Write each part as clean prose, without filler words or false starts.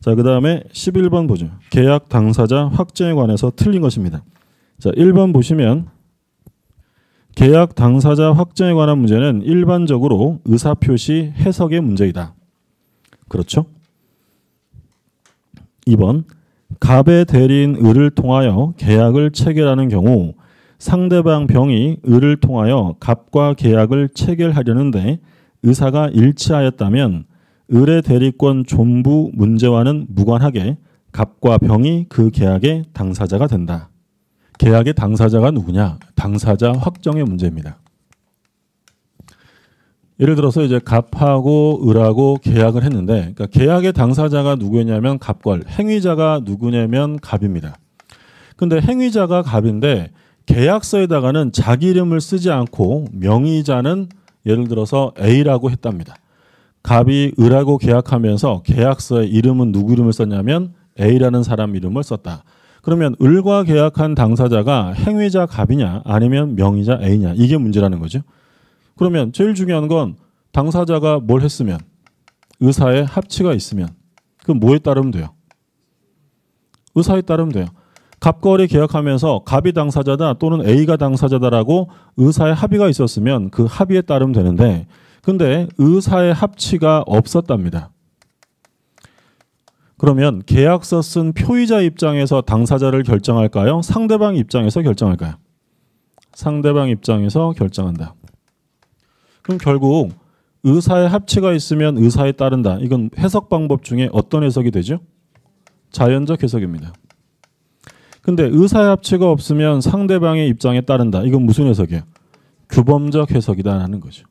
자, 그 다음에 11번 보죠. 계약 당사자 확정에 관해서 틀린 것입니다. 자, 1번 보시면 계약 당사자 확정에 관한 문제는 일반적으로 의사표시 해석의 문제이다. 그렇죠? 2번 갑의 대리인 을을 통하여 계약을 체결하는 경우 상대방 병이 을을 통하여 갑과 계약을 체결하려는데 의사가 일치하였다면 을의 대리권 존부 문제와는 무관하게 갑과 병이 그 계약의 당사자가 된다. 계약의 당사자가 누구냐? 당사자 확정의 문제입니다. 예를 들어서 이제 갑하고 을하고 계약을 했는데, 그러니까 계약의 당사자가 누구냐면 갑과 을, 행위자가 누구냐면 갑입니다. 근데 행위자가 갑인데 계약서에다가는 자기 이름을 쓰지 않고 명의자는 예를 들어서 A라고 했답니다. 갑이 을하고 계약하면서 계약서에 이름은 누구 이름을 썼냐면 A라는 사람 이름을 썼다. 그러면 을과 계약한 당사자가 행위자 갑이냐 아니면 명의자 A냐, 이게 문제라는 거죠. 그러면 제일 중요한 건 당사자가 뭘 했으면, 의사의 합치가 있으면 그럼 뭐에 따르면 돼요? 의사에 따르면 돼요. 갑과 을이 계약하면서 갑이 당사자다 또는 A가 당사자다라고 의사의 합의가 있었으면 그 합의에 따르면 되는데, 근데 의사의 합치가 없었답니다. 그러면 계약서 쓴 표의자 입장에서 당사자를 결정할까요? 상대방 입장에서 결정할까요? 상대방 입장에서 결정한다. 그럼 결국 의사의 합치가 있으면 의사에 따른다. 이건 해석 방법 중에 어떤 해석이 되죠? 자연적 해석입니다. 근데 의사의 합치가 없으면 상대방의 입장에 따른다. 이건 무슨 해석이에요? 규범적 해석이다라는 거죠.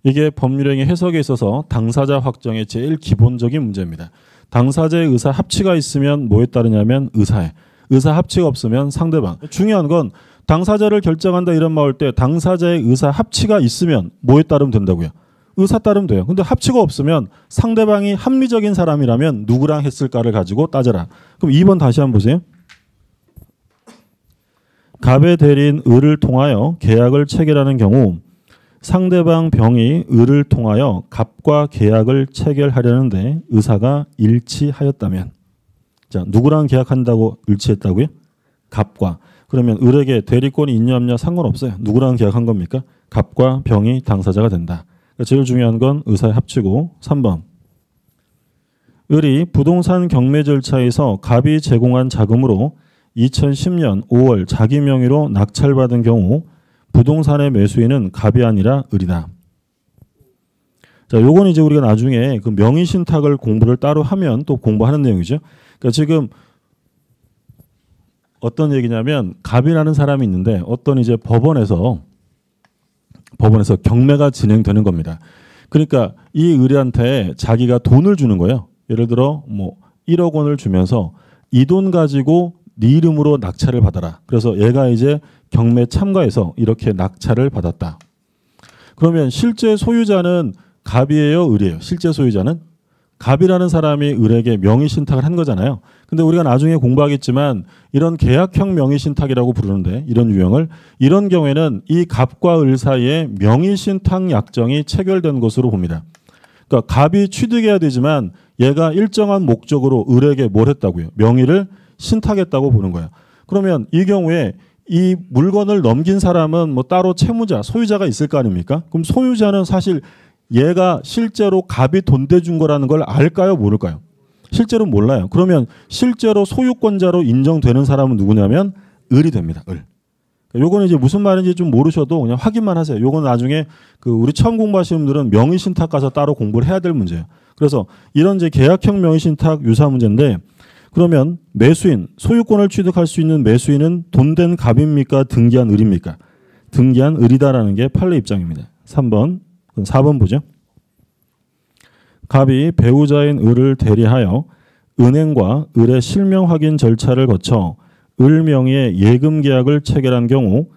이게 법률행위 해석에 있어서 당사자 확정의 제일 기본적인 문제입니다. 당사자의 의사 합치가 있으면 뭐에 따르냐면 의사에. 의사 합치가 없으면 상대방. 중요한 건 당사자를 결정한다 이런 말 할 때 당사자의 의사 합치가 있으면 뭐에 따르면 된다고요? 의사 따르면 돼요. 근데 합치가 없으면 상대방이 합리적인 사람이라면 누구랑 했을까를 가지고 따져라. 그럼 2번 다시 한번 보세요. 갑의 대리인 을을 통하여 계약을 체결하는 경우 상대방 병이 을을 통하여 갑과 계약을 체결하려는데 의사가 일치하였다면, 자, 누구랑 계약한다고 일치했다고요? 갑과. 그러면 을에게 대리권이 있냐 없냐 상관없어요. 누구랑 계약한 겁니까? 갑과 병이 당사자가 된다. 그러니까 제일 중요한 건 의사의 합치고. 3번 을이 부동산 경매 절차에서 갑이 제공한 자금으로 2010년 5월 자기 명의로 낙찰받은 경우 부동산의 매수인은 갑이 아니라 을이다. 자, 요건 이제 우리가 나중에 그 명의신탁을 공부를 따로 하면 또 공부하는 내용이죠. 그러니까 지금 어떤 얘기냐면 갑이라는 사람이 있는데 어떤 이제 법원에서 경매가 진행되는 겁니다. 그러니까 이 을한테 자기가 돈을 주는 거예요. 예를 들어 뭐 1억 원을 주면서 이 돈 가지고 네 이름으로 낙찰을 받아라. 그래서 얘가 이제 경매 참가해서 이렇게 낙찰을 받았다. 그러면 실제 소유자는 갑이에요, 을이에요? 실제 소유자는 갑이라는 사람이 을에게 명의신탁을 한 거잖아요. 근데 우리가 나중에 공부하겠지만 이런 계약형 명의신탁이라고 부르는데, 이런 유형을, 이런 경우에는 이 갑과 을 사이에 명의신탁 약정이 체결된 것으로 봅니다. 그러니까 갑이 취득해야 되지만 얘가 일정한 목적으로 을에게 뭘 했다고요? 명의를 신탁했다고 보는 거야. 그러면 이 경우에 이 물건을 넘긴 사람은 뭐 따로 채무자, 소유자가 있을 거 아닙니까? 그럼 소유자는 사실 얘가 실제로 갑이 돈 대준 거라는 걸 알까요? 모를까요? 실제로 몰라요. 그러면 실제로 소유권자로 인정되는 사람은 누구냐면 을이 됩니다. 을. 요거는 이제 무슨 말인지 좀 모르셔도 그냥 확인만 하세요. 요건 나중에 그 우리 처음 공부하시는 분들은 명의신탁 가서 따로 공부를 해야 될 문제예요. 그래서 이런 이제 계약형 명의신탁 유사 문제인데, 그러면 매수인, 소유권을 취득할 수 있는 매수인은 돈 된 갑입니까? 등기한 을입니까? 등기한 을이다라는 게 판례 입장입니다. 3번, 4번 보죠. 갑이 배우자인 을을 대리하여 은행과 을의 실명 확인 절차를 거쳐 을 명의의 예금 계약을 체결한 경우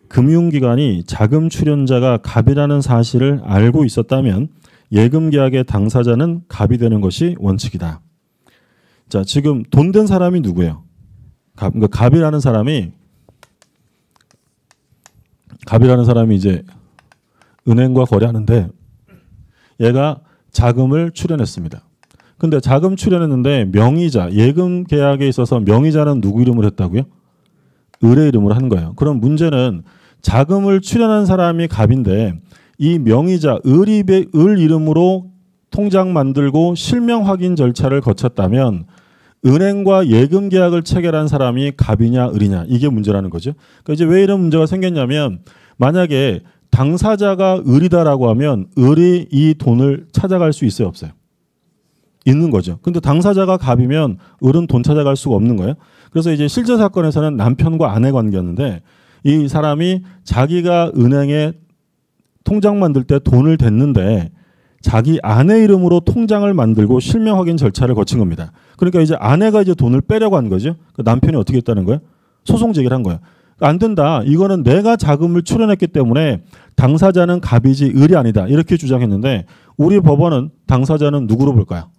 금융기관이 자금 출연자가 갑이라는 사실을 알고 있었다면 예금 계약의 당사자는 갑이 되는 것이 원칙이다. 자, 지금 돈 된 사람이 누구예요? 그러니까 갑이라는 사람이 이제 은행과 거래하는데 얘가 자금을 출연했습니다. 근데 자금 출연했는데 명의자, 예금 계약에 있어서 명의자는 누구 이름으로 했다고요? 을의 이름으로 한 거예요. 그럼 문제는 자금을 출연한 사람이 갑인데 이 명의자 을 이름으로 통장 만들고 실명 확인 절차를 거쳤다면 은행과 예금 계약을 체결한 사람이 갑이냐 을이냐 이게 문제라는 거죠. 그러니까 이제 왜 이런 문제가 생겼냐면 만약에 당사자가 을이다라고 하면 을이 이 돈을 찾아갈 수 있어요, 없어요? 있는 거죠. 근데 당사자가 갑이면 을은 돈 찾아갈 수가 없는 거예요. 그래서 이제 실제 사건에서는 남편과 아내 관계였는데 이 사람이 자기가 은행에 통장 만들 때 돈을 댔는데 자기 아내 이름으로 통장을 만들고 실명 확인 절차를 거친 겁니다. 그러니까 이제 아내가 이제 돈을 빼려고 한 거죠. 그 남편이 어떻게 했다는 거예요? 소송 제기를 한 거예요. 안 된다. 이거는 내가 자금을 출연했기 때문에 당사자는 갑이지 을이 아니다. 이렇게 주장했는데 우리 법원은 당사자는 누구로 볼까요?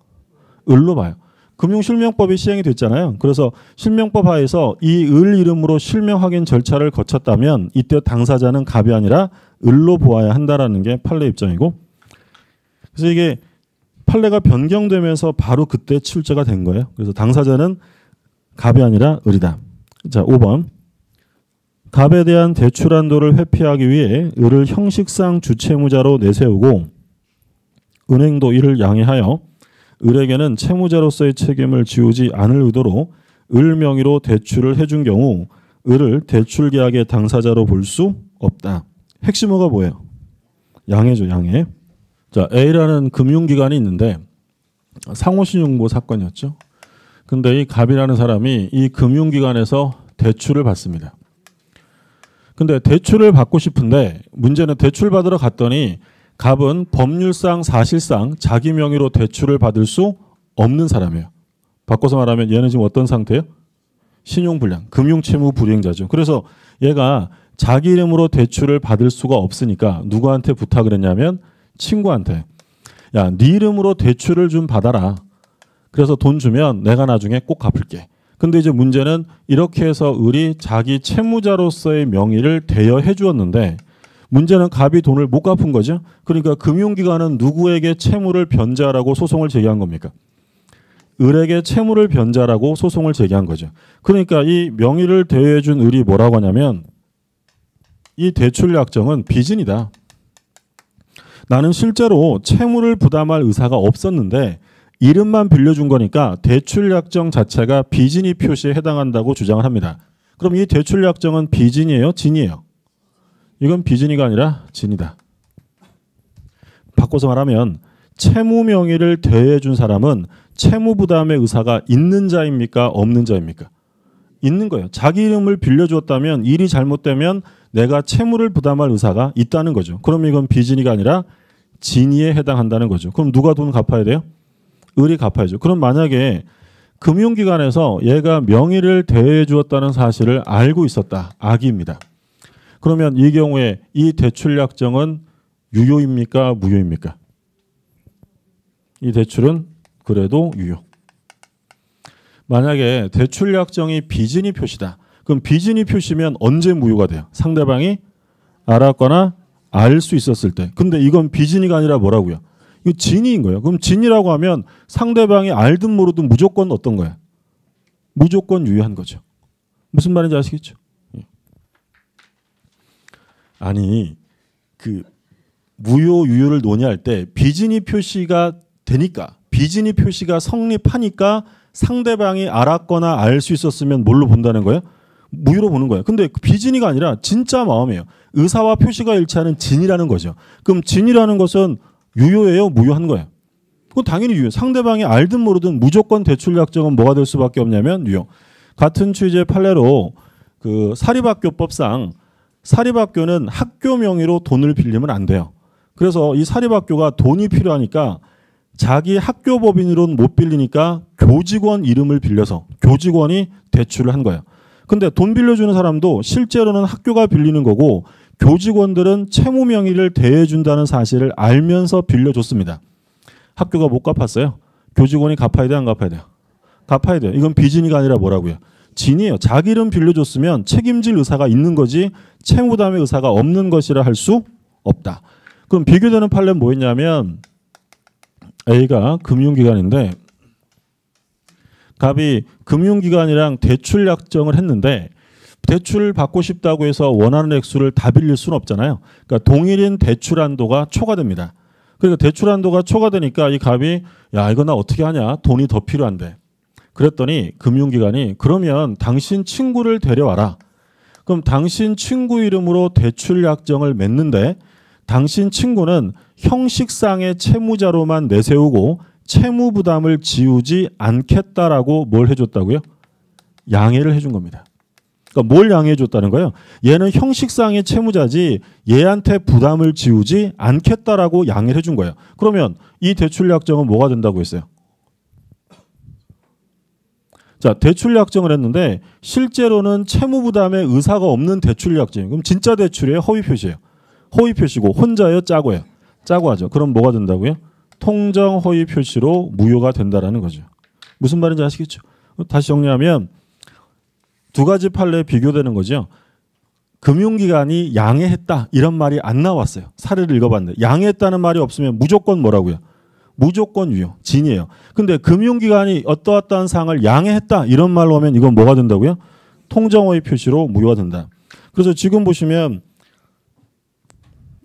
을로 봐요. 금융실명법이 시행이 됐잖아요. 그래서 실명법 하에서 이 을 이름으로 실명 확인 절차를 거쳤다면 이때 당사자는 갑이 아니라 을로 보아야 한다라는 게 판례 입장이고, 그래서 이게 판례가 변경되면서 바로 그때 출제가 된 거예요. 그래서 당사자는 갑이 아니라 을이다. 자, 5번. 갑에 대한 대출 한도를 회피하기 위해 을을 형식상 주채무자로 내세우고 은행도 이를 양해하여 을에게는 채무자로서의 책임을 지우지 않을 의도로 을 명의로 대출을 해준 경우 을을 대출 계약의 당사자로 볼 수 없다. 핵심어가 뭐예요? 양해죠, 양해. 자, A라는 금융기관이 있는데 상호신용보 사건이었죠. 근데 이 갑이라는 사람이 이 금융기관에서 대출을 받습니다. 근데 대출을 받고 싶은데 문제는 대출 받으러 갔더니 갑은 법률상 사실상 자기 명의로 대출을 받을 수 없는 사람이에요. 바꿔서 말하면 얘는 지금 어떤 상태예요? 신용불량, 금융채무 불이행자죠. 그래서 얘가 자기 이름으로 대출을 받을 수가 없으니까 누구한테 부탁을 했냐면 친구한테, 야, 네 이름으로 대출을 좀 받아라. 그래서 돈 주면 내가 나중에 꼭 갚을게. 근데 이제 문제는 이렇게 해서 을이 자기 채무자로서의 명의를 대여해 주었는데 문제는 갑이 돈을 못 갚은 거죠. 그러니까 금융기관은 누구에게 채무를 변제하라고 소송을 제기한 겁니까? 을에게 채무를 변제하라고 소송을 제기한 거죠. 그러니까 이 명의를 대여해 준 을이 뭐라고 하냐면 이 대출 약정은 빚인이다. 나는 실제로 채무를 부담할 의사가 없었는데 이름만 빌려준 거니까 대출 약정 자체가 빚인이 표시에 해당한다고 주장을 합니다. 그럼 이 대출 약정은 빚인이에요? 진이에요? 이건 빚인이가 아니라 진이다. 바꿔서 말하면 채무 명의를 대여해 준 사람은 채무 부담의 의사가 있는 자입니까? 없는 자입니까? 있는 거예요. 자기 이름을 빌려주었다면 일이 잘못되면 내가 채무를 부담할 의사가 있다는 거죠. 그럼 이건 빚인이가 아니라 진이에 해당한다는 거죠. 그럼 누가 돈 갚아야 돼요? 을이 갚아야죠. 그럼 만약에 금융기관에서 얘가 명의를 대여해 주었다는 사실을 알고 있었다. 악의입니다. 그러면 이 경우에 이 대출 약정은 유효입니까? 무효입니까? 이 대출은 그래도 유효. 만약에 대출 약정이 빚인이 표시다. 그럼 빚인이 표시면 언제 무효가 돼요? 상대방이 알았거나 알 수 있었을 때. 근데 이건 빚인이가 아니라 뭐라고요? 이거 진이인 거예요. 그럼 진이라고 하면 상대방이 알든 모르든 무조건 어떤 거야? 무조건 유효한 거죠. 무슨 말인지 아시겠죠? 아니 그 무효 유효를 논의할 때 빚인이 표시가 되니까 빚인이 표시가 성립하니까 상대방이 알았거나 알 수 있었으면 뭘로 본다는 거예요? 무효로 보는 거예요. 근데 빚인이가 아니라 진짜 마음이에요. 의사와 표시가 일치하는 진이라는 거죠. 그럼 진이라는 것은 유효예요? 무효한 거예요? 그건 당연히 유효. 상대방이 알든 모르든 무조건 대출 약정은 뭐가 될 수밖에 없냐면 유효. 같은 취지의 판례로 그 사립학교법상 사립학교는 학교 명의로 돈을 빌리면 안 돼요. 그래서 이 사립학교가 돈이 필요하니까 자기 학교 법인으로는 못 빌리니까 교직원 이름을 빌려서 교직원이 대출을 한 거예요. 근데 돈 빌려주는 사람도 실제로는 학교가 빌리는 거고 교직원들은 채무 명의를 대여해 준다는 사실을 알면서 빌려줬습니다. 학교가 못 갚았어요. 교직원이 갚아야 돼요? 안 갚아야 돼요? 갚아야 돼요. 이건 빚인이가 아니라 뭐라고요? 진이에요. 자기 이름 빌려줬으면 책임질 의사가 있는 거지 채무 부담의 의사가 없는 것이라 할 수 없다. 그럼 비교되는 판례는 뭐였냐면 A가 금융기관인데 갑이 금융기관이랑 대출 약정을 했는데 대출 받고 싶다고 해서 원하는 액수를 다 빌릴 수는 없잖아요. 그러니까 동일인 대출 한도가 초과됩니다. 그러니까 대출 한도가 초과되니까 이 갑이 야 이거 나 어떻게 하냐 돈이 더 필요한데 그랬더니 금융기관이 그러면 당신 친구를 데려와라. 그럼 당신 친구 이름으로 대출 약정을 맺는데 당신 친구는 형식상의 채무자로만 내세우고 채무 부담을 지우지 않겠다라고 뭘 해줬다고요? 양해를 해준 겁니다. 그러니까 뭘 양해해 줬다는 거예요? 얘는 형식상의 채무자지 얘한테 부담을 지우지 않겠다라고 양해를 해준 거예요. 그러면 이 대출 약정은 뭐가 된다고 했어요? 자, 대출 약정을 했는데 실제로는 채무 부담에 의사가 없는 대출 약정이에요. 그럼 진짜 대출이에요? 허위 표시예요? 허위 표시고 혼자예요? 짜고예요? 짜고 하죠. 그럼 뭐가 된다고요? 통정 허위 표시로 무효가 된다라는 거죠. 무슨 말인지 아시겠죠? 다시 정리하면 두 가지 판례에 비교되는 거죠. 금융기관이 양해했다 이런 말이 안 나왔어요. 사례를 읽어봤는데 양해했다는 말이 없으면 무조건 뭐라고요? 무조건 유효, 진이에요. 근데 금융기관이 어떠어떠한 사항을 양해했다 이런 말로 하면 이건 뭐가 된다고요? 통정허위 표시로 무효가 된다. 그래서 지금 보시면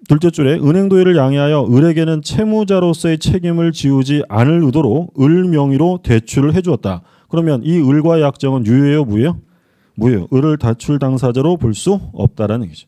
둘째 줄에 은행 도의를 양해하여 을에게는 채무자로서의 책임을 지우지 않을 의도로 을 명의로 대출을 해주었다. 그러면 이 을과의 약정은 유효예요, 무효예요? 무효예요. 을을 대출 당사자로 볼 수 없다라는 얘기죠.